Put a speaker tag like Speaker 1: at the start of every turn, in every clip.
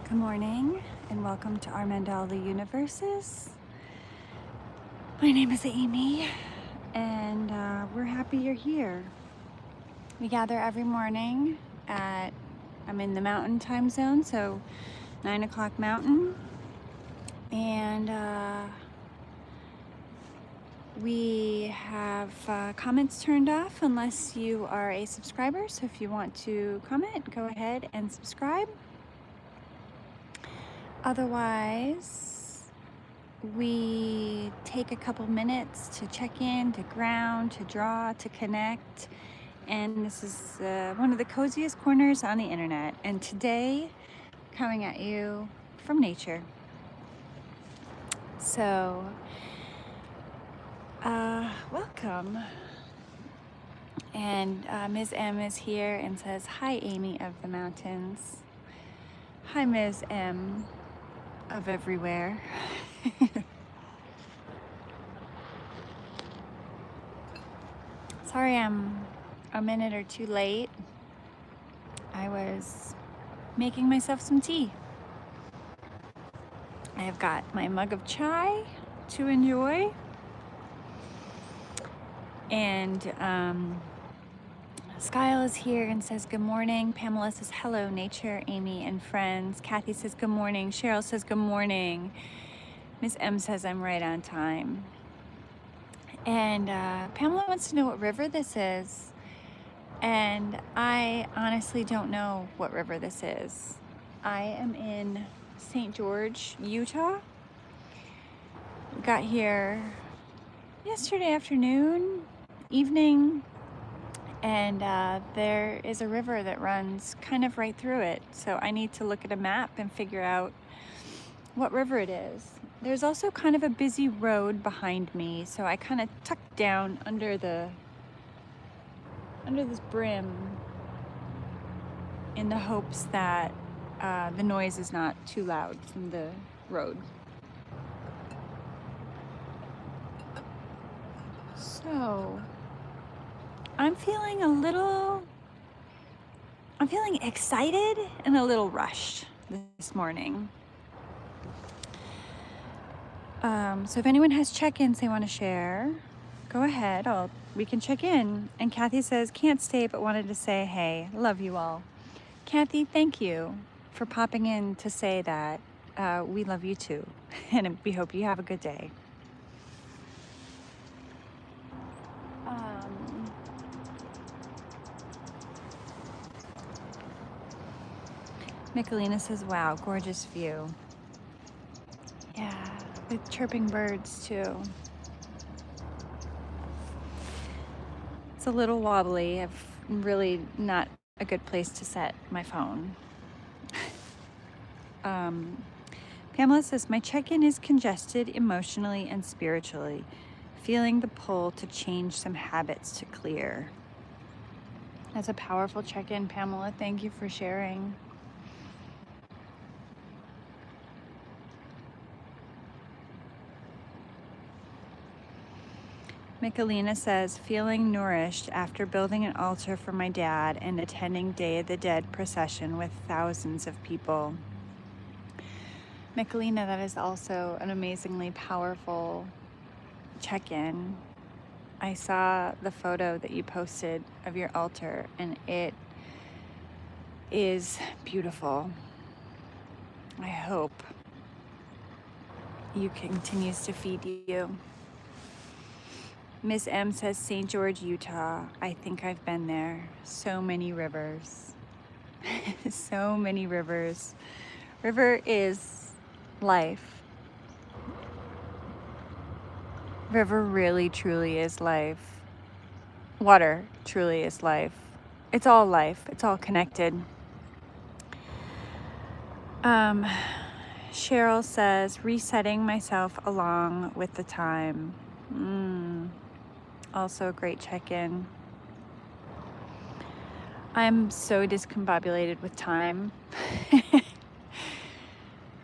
Speaker 1: Good morning and welcome to our Mandala universes. My name is Amy and we're happy you're here. We gather every morning I'm in the mountain time zone, so 9 o'clock mountain, and we have comments turned off unless you are a subscriber. So if you want to comment, go ahead and subscribe. Otherwise, we take a couple minutes to check in, to ground, to draw, to connect. And this is one of the coziest corners on the internet. And today, coming at you from nature. So, welcome. And Ms. M is here and says, "Hi, Amy of the mountains." Hi, Ms. M of everywhere. Sorry I'm a minute or two late. I was making myself some tea. I have got my mug of chai to enjoy. And Skyle is here and says good morning. Pamela says hello, nature, Amy, and friends. Kathy says good morning. Cheryl says good morning. Miss M says I'm right on time. And Pamela wants to know what river this is. And I honestly don't know what river this is. I am in St. George, Utah. Got here yesterday afternoon, evening, and there is a river that runs kind of right through it. So I need to look at a map and figure out what river it is. There's also kind of a busy road behind me, so I kind of tucked down under this brim in the hopes that the noise is not too loud from the road. So I'm feeling excited and a little rushed this morning. So if anyone has check-ins they want to share, go ahead. We can check in. And Kathy says, can't stay but wanted to say hey. Love you all. Kathy, thank you for popping in to say that. We love you too. And we hope you have a good day. Michelina says, wow, gorgeous view. Yeah, with chirping birds too. It's a little wobbly. I've really not a good place to set my phone. Pamela says, my check-in is congested emotionally and spiritually, feeling the pull to change some habits to clear. That's a powerful check-in, Pamela. Thank you for sharing. Michelina says, feeling nourished after building an altar for my dad and attending Day of the Dead procession with thousands of people. Michelina, that is also an amazingly powerful check-in. I saw the photo that you posted of your altar and it is beautiful. I hope you continues to feed you. Miss M says, St. George, Utah. I think I've been there. So many rivers. So many rivers. River is life. River really, truly is life. Water truly is life. It's all life. It's all connected. Cheryl says, resetting myself along with the time. Also a great check-in. I'm so discombobulated with time.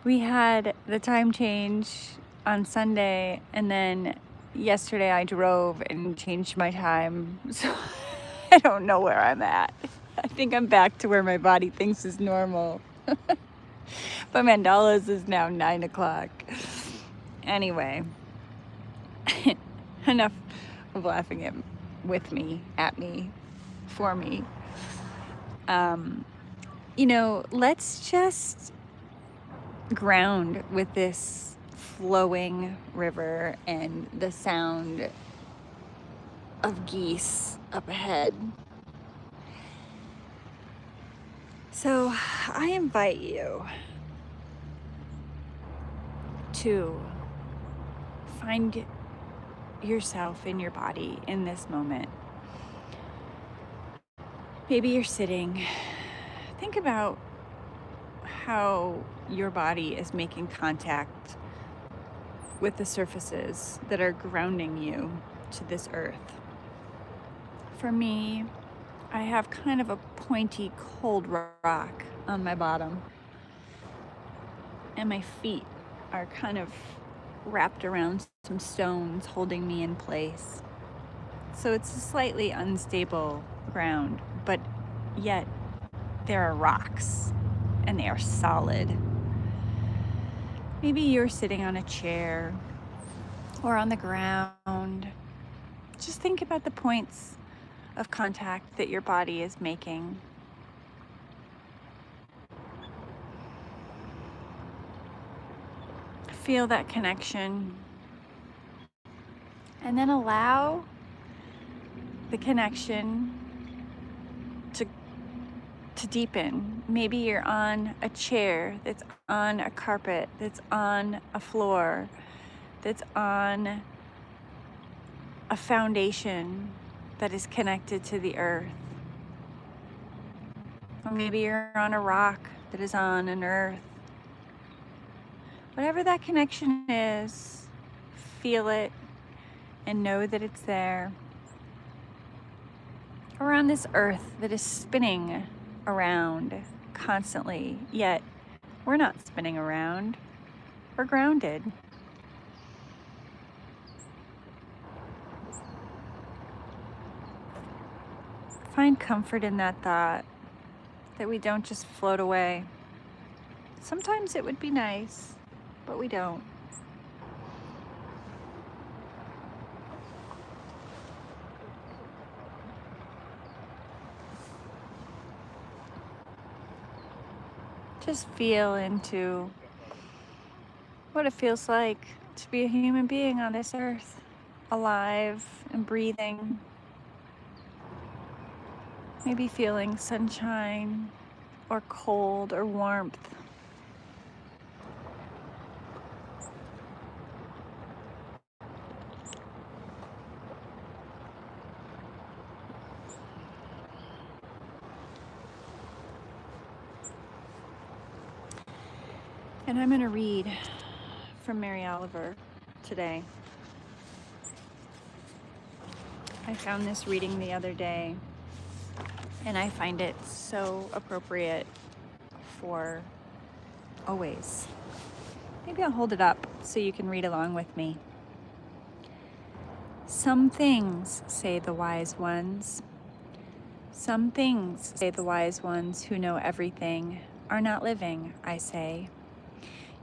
Speaker 1: We had the time change on Sunday, and then yesterday I drove and changed my time. So I don't know where I'm at. I think I'm back to where my body thinks is normal. But Mandala's is now 9 o'clock. Anyway, enough of laughing with me, at me, for me. Let's just ground with this flowing river and the sound of geese up ahead. So I invite you to find yourself in your body in this moment. Maybe you're sitting. Think about how your body is making contact with the surfaces that are grounding you to this earth. For me, I have kind of a pointy, cold rock on my bottom, and my feet are kind of wrapped around some stones holding me in place. So it's a slightly unstable ground, but yet there are rocks and they are solid. Maybe you're sitting on a chair or on the ground. Just think about the points of contact that your body is making. Feel that connection, and then allow the connection to deepen. Maybe you're on a chair that's on a carpet, that's on a floor, that's on a foundation that is connected to the earth. Or maybe you're on a rock that is on an earth. Whatever that connection is, feel it and know that it's there. Or on this earth that is spinning around constantly, yet we're not spinning around. We're grounded. Find comfort in that thought, that we don't just float away. Sometimes it would be nice, but we don't. Just feel into what it feels like to be a human being on this earth, alive and breathing. Maybe feeling sunshine or cold or warmth. And I'm going to read from Mary Oliver today. I found this reading the other day, and I find it so appropriate for always. Maybe I'll hold it up so you can read along with me. Some things, say the wise ones. Some things, say the wise ones who know everything, are not living, I say.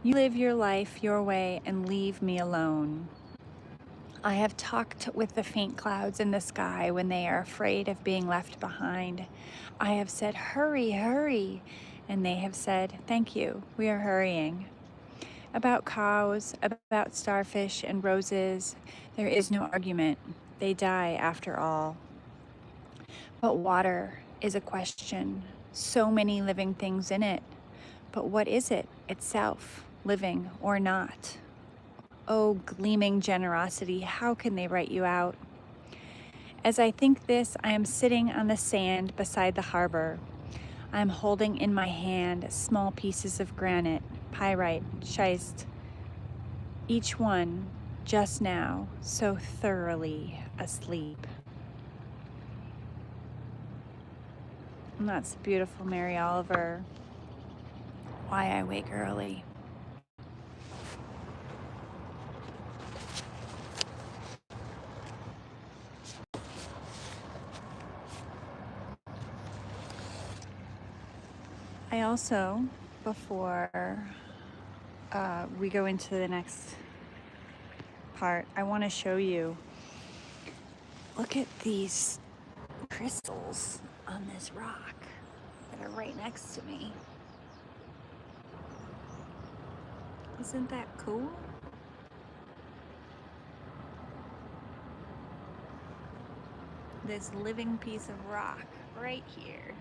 Speaker 1: You live your life your way and leave me alone. I have talked with the faint clouds in the sky when they are afraid of being left behind. I have said, hurry, hurry, and they have said, thank you, we are hurrying. About cows, about starfish and roses, there is no argument. They die after all. But water is a question. So many living things in it. But what is it itself, living or not? Oh, gleaming generosity, how can they write you out? As I think this, I am sitting on the sand beside the harbor. I am holding in my hand small pieces of granite, pyrite, schist, each one just now so thoroughly asleep. And that's beautiful, Mary Oliver. Why I Wake Early. I also before we go into the next part, I want to show you. Look at these crystals on this rock that are right next to me. Isn't that cool? This living piece of rock right here.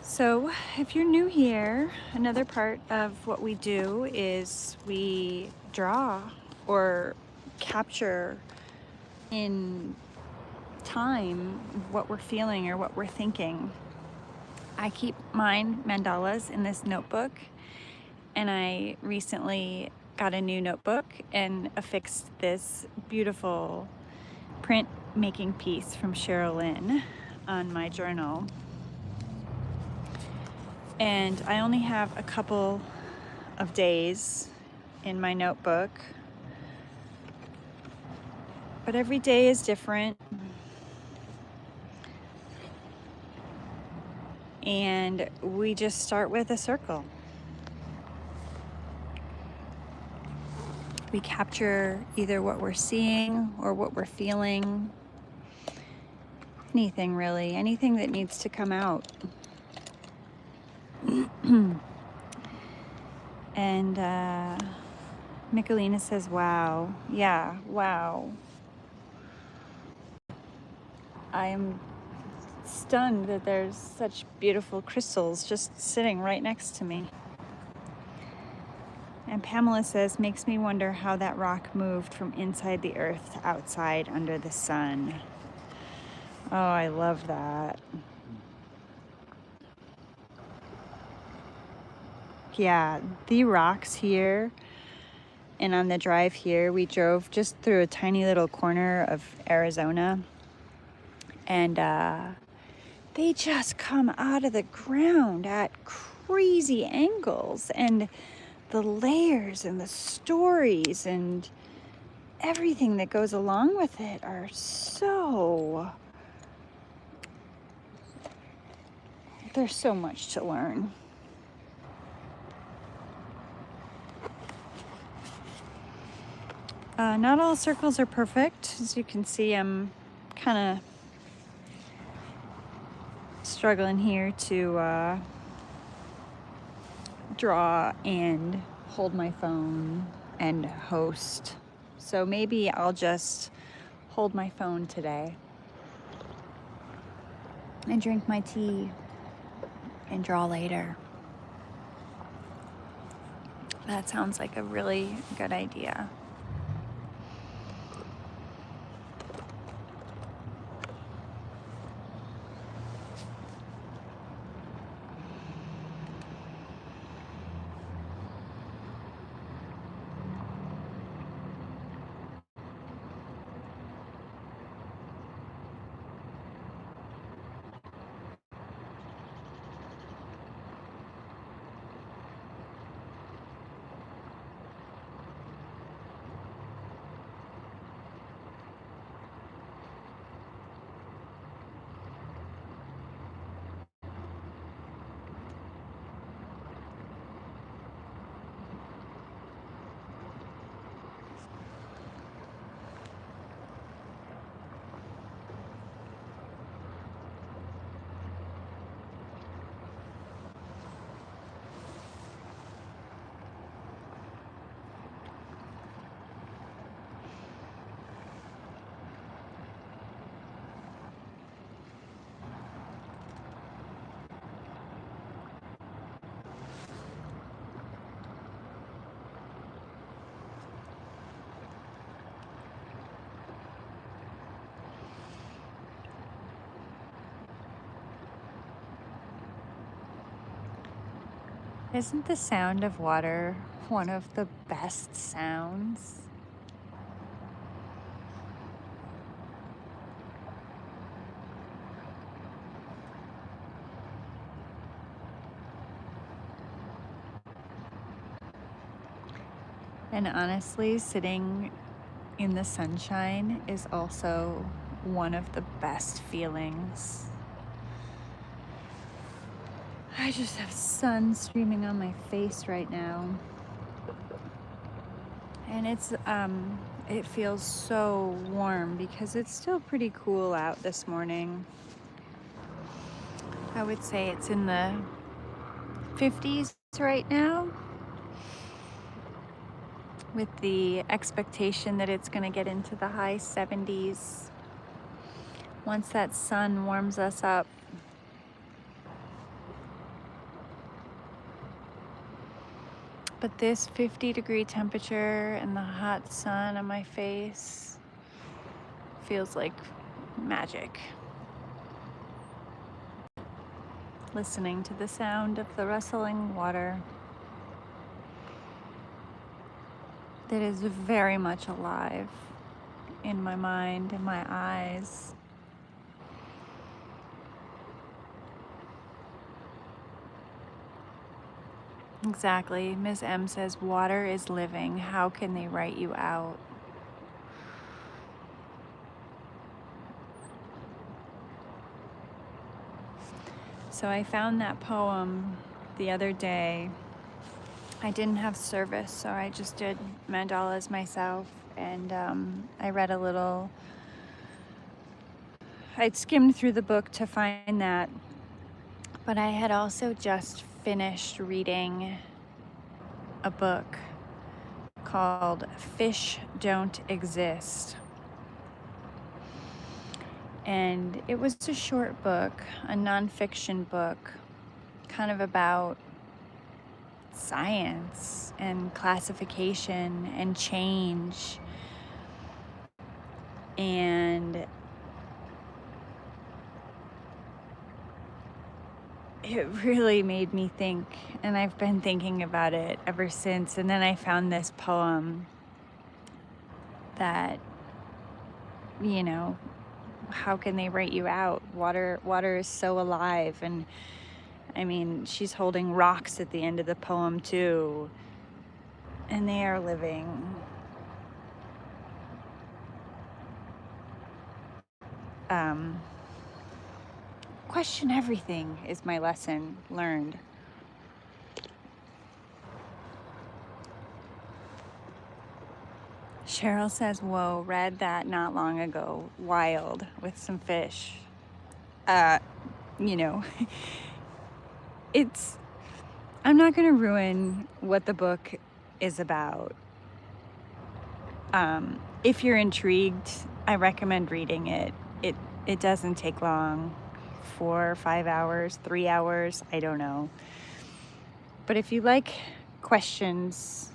Speaker 1: So if you're new here, another part of what we do is we draw or capture in time what we're feeling or what we're thinking. I keep mine mandalas in this notebook, and I recently got a new notebook and affixed this beautiful print making piece from Cheryl Lynn on my journal. And I only have a couple of days in my notebook, but every day is different. And we just start with a circle. We capture either what we're seeing or what we're feeling. Anything really, anything that needs to come out. And Michelina says, wow. Yeah, wow. I am stunned that there's such beautiful crystals just sitting right next to me. And Pamela says, makes me wonder how that rock moved from inside the earth to outside under the sun. Oh, I love that. Yeah, the rocks here and on the drive here, we drove just through a tiny little corner of Arizona, and they just come out of the ground at crazy angles, and the layers and the stories and everything that goes along with it are so... There's so much to learn. Not all circles are perfect. As you can see, I'm kind of struggling here to draw and hold my phone and host. So maybe I'll just hold my phone today and drink my tea and draw later. That sounds like a really good idea. Isn't the sound of water one of the best sounds? And honestly, sitting in the sunshine is also one of the best feelings. I just have sun streaming on my face right now. And it feels so warm because it's still pretty cool out this morning. I would say it's in the 50s right now, with the expectation that it's going to get into the high 70s once that sun warms us up. But this 50-degree temperature and the hot sun on my face feels like magic. Listening to the sound of the rustling water that is very much alive in my mind and my eyes. Exactly. Ms. M says, water is living. How can they write you out? So I found that poem the other day. I didn't have service, so I just did mandalas myself, and I read a little. I'd skimmed through the book to find that, but I had also just finished reading a book called Fish Don't Exist. And it was a short book, a nonfiction book, kind of about science and classification and change. And it really made me think, and I've been thinking about it ever since. And then I found this poem that, you know, how can they write you out? Water is so alive. And I mean, she's holding rocks at the end of the poem too, and they are living. Question everything is my lesson learned. Cheryl says, whoa, read that not long ago. Wild, with some fish. You know, I'm not going to ruin what the book is about. If you're intrigued, I recommend reading it. It doesn't take long. 4 or 5 hours, 3 hours, I don't know. But if you like questions,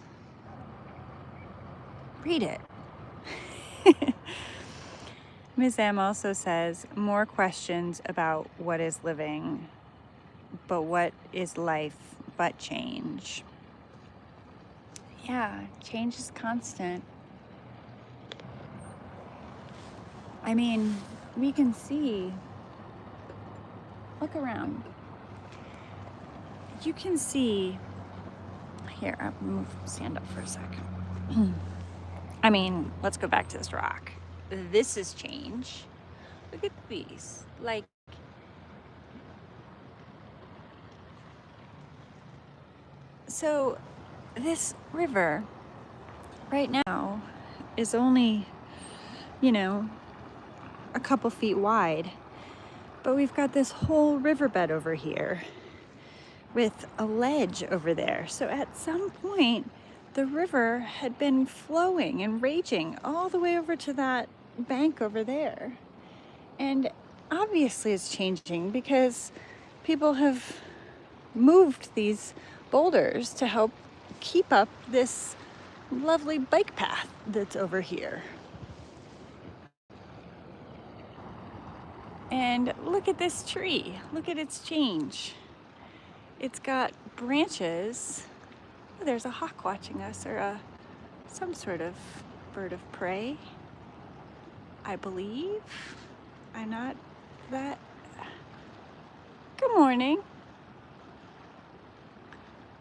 Speaker 1: read it. Ms. M also says, more questions about what is living, but what is life but change? Yeah, change is constant. I mean, we can see, look around. You can see, here, I'll stand up for a sec. I mean, let's go back to this rock. This is change. Look at these. Like, so this river right now is only, a couple feet wide. But we've got this whole riverbed over here with a ledge over there. So at some point, the river had been flowing and raging all the way over to that bank over there. And obviously it's changing because people have moved these boulders to help keep up this lovely bike path that's over here. And look at this tree. Look at its change. It's got branches. Oh, there's a hawk watching us, or some sort of bird of prey, I believe. I'm not that. Good morning.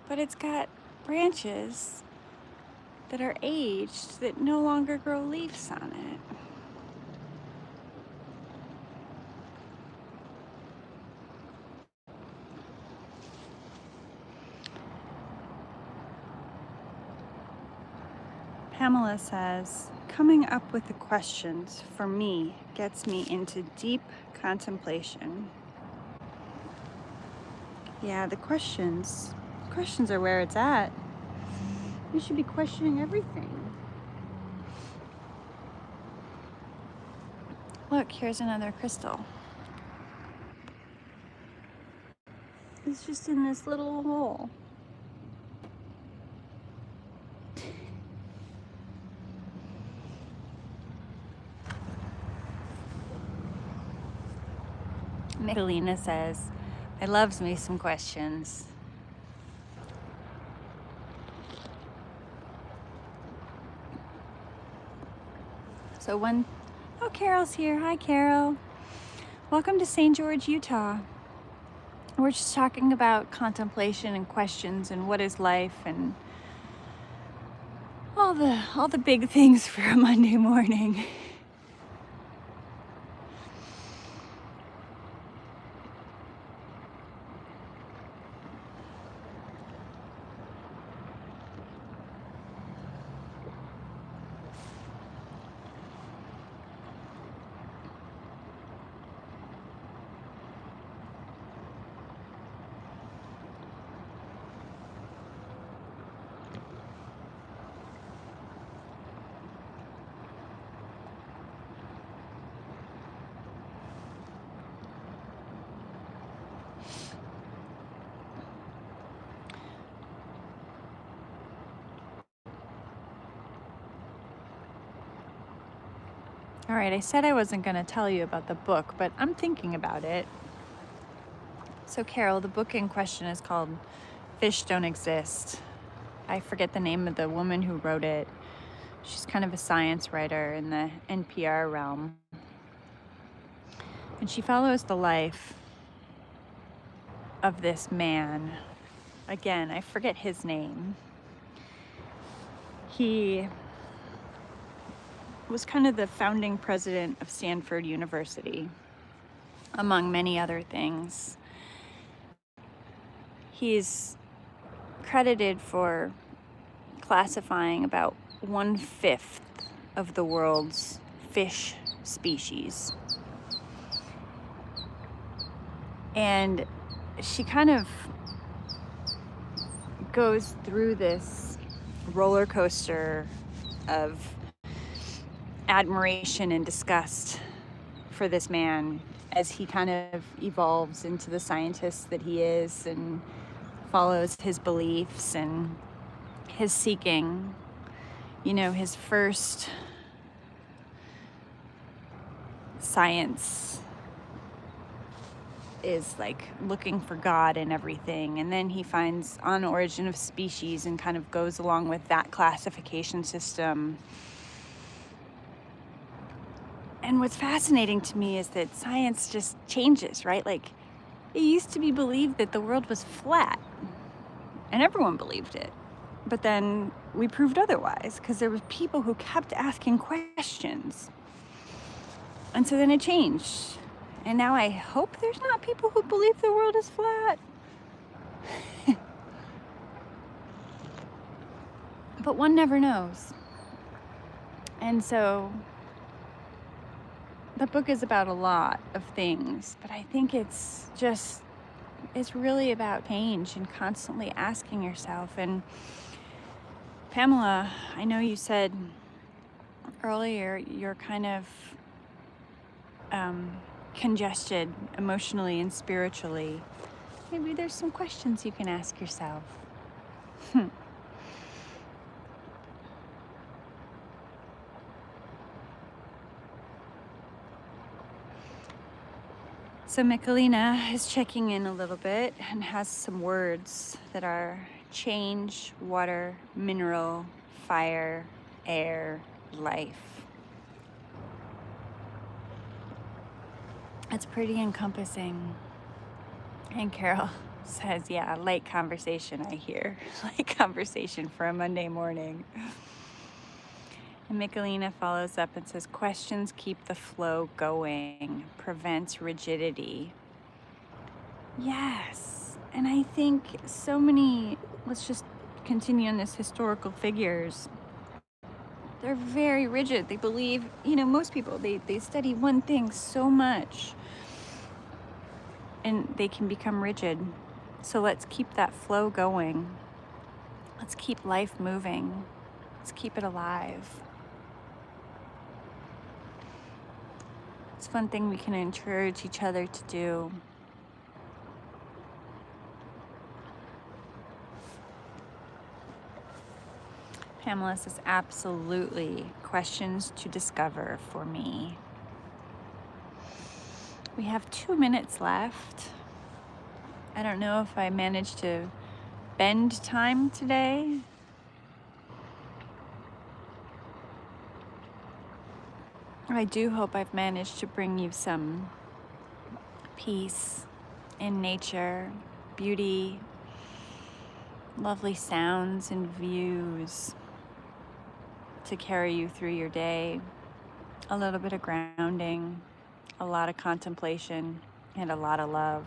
Speaker 1: But it's got branches that are aged that no longer grow leaves on it. Pamela says, coming up with the questions for me gets me into deep contemplation. Yeah, the questions are where it's at. We should be questioning everything. Look, here's another crystal. It's just in this little hole. Michelina says, I loves me some questions. So oh, Carol's here. Hi, Carol. Welcome to St. George, Utah. We're just talking about contemplation and questions and what is life and all the big things for a Monday morning. All right, I said I wasn't going to tell you about the book, but I'm thinking about it. So, Carol, the book in question is called Fish Don't Exist. I forget the name of the woman who wrote it. She's kind of a science writer in the NPR realm. And she follows the life of this man. Again, I forget his name. He was kind of the founding president of Stanford University, among many other things. He's credited for classifying about 1/5 of the world's fish species. And she kind of goes through this roller coaster of admiration and disgust for this man as he kind of evolves into the scientist that he is and follows his beliefs and his seeking. You know, his first science is like looking for God in everything, and then he finds On Origin of Species and kind of goes along with that classification system. And what's fascinating to me is that science just changes, right? Like, it used to be believed that the world was flat, and everyone believed it. But then we proved otherwise, because there were people who kept asking questions. And so then it changed. And now I hope there's not people who believe the world is flat. But one never knows. And so the book is about a lot of things, but I think it's really about change and constantly asking yourself. And Pamela, I know you said earlier you're kind of congested emotionally and spiritually. Maybe there's some questions you can ask yourself. So Michelina is checking in a little bit and has some words that are change, water, mineral, fire, air, life. It's pretty encompassing. And Carol says, yeah, light conversation, I hear. Light conversation for a Monday morning. And Michelina follows up and says, questions keep the flow going, prevents rigidity. Yes. And I think so many, let's just continue on this historical figures. They're very rigid. They believe, most people, they study one thing so much and they can become rigid. So let's keep that flow going. Let's keep life moving. Let's keep it alive. It's a fun thing we can encourage each other to do. Pamela says, absolutely. Questions to discover for me. We have 2 minutes left. I don't know if I managed to bend time today. I do hope I've managed to bring you some peace in nature, beauty, lovely sounds and views to carry you through your day. A little bit of grounding, a lot of contemplation, and a lot of love.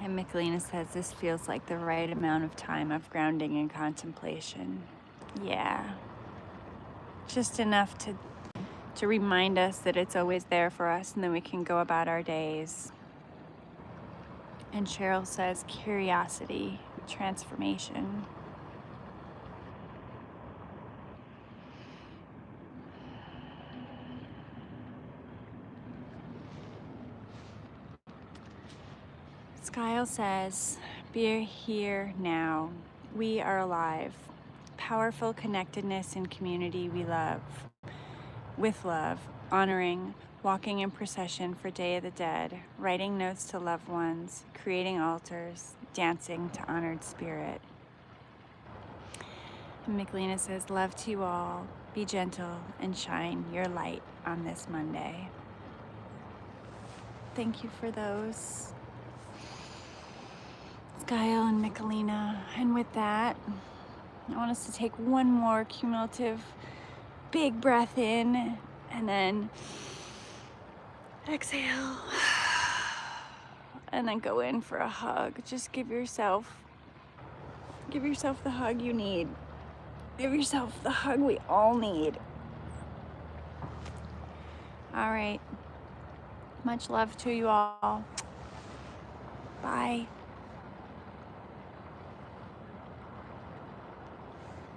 Speaker 1: And Michelina says, this feels like the right amount of time of grounding and contemplation. Yeah. Just enough to remind us that it's always there for us, and then we can go about our days. And Cheryl says, curiosity, transformation. Skyle says, be here now. We are alive. Powerful connectedness and community we love. With love, honoring, walking in procession for Day of the Dead, writing notes to loved ones, creating altars, dancing to honored spirit. And Michelina says, love to you all. Be gentle and shine your light on this Monday. Thank you for those, Skyle and Michelina. And with that, I want us to take one more cumulative big breath in and then exhale. And then go in for a hug. Just give yourself the hug you need. Give yourself the hug we all need. All right. Much love to you all. Bye.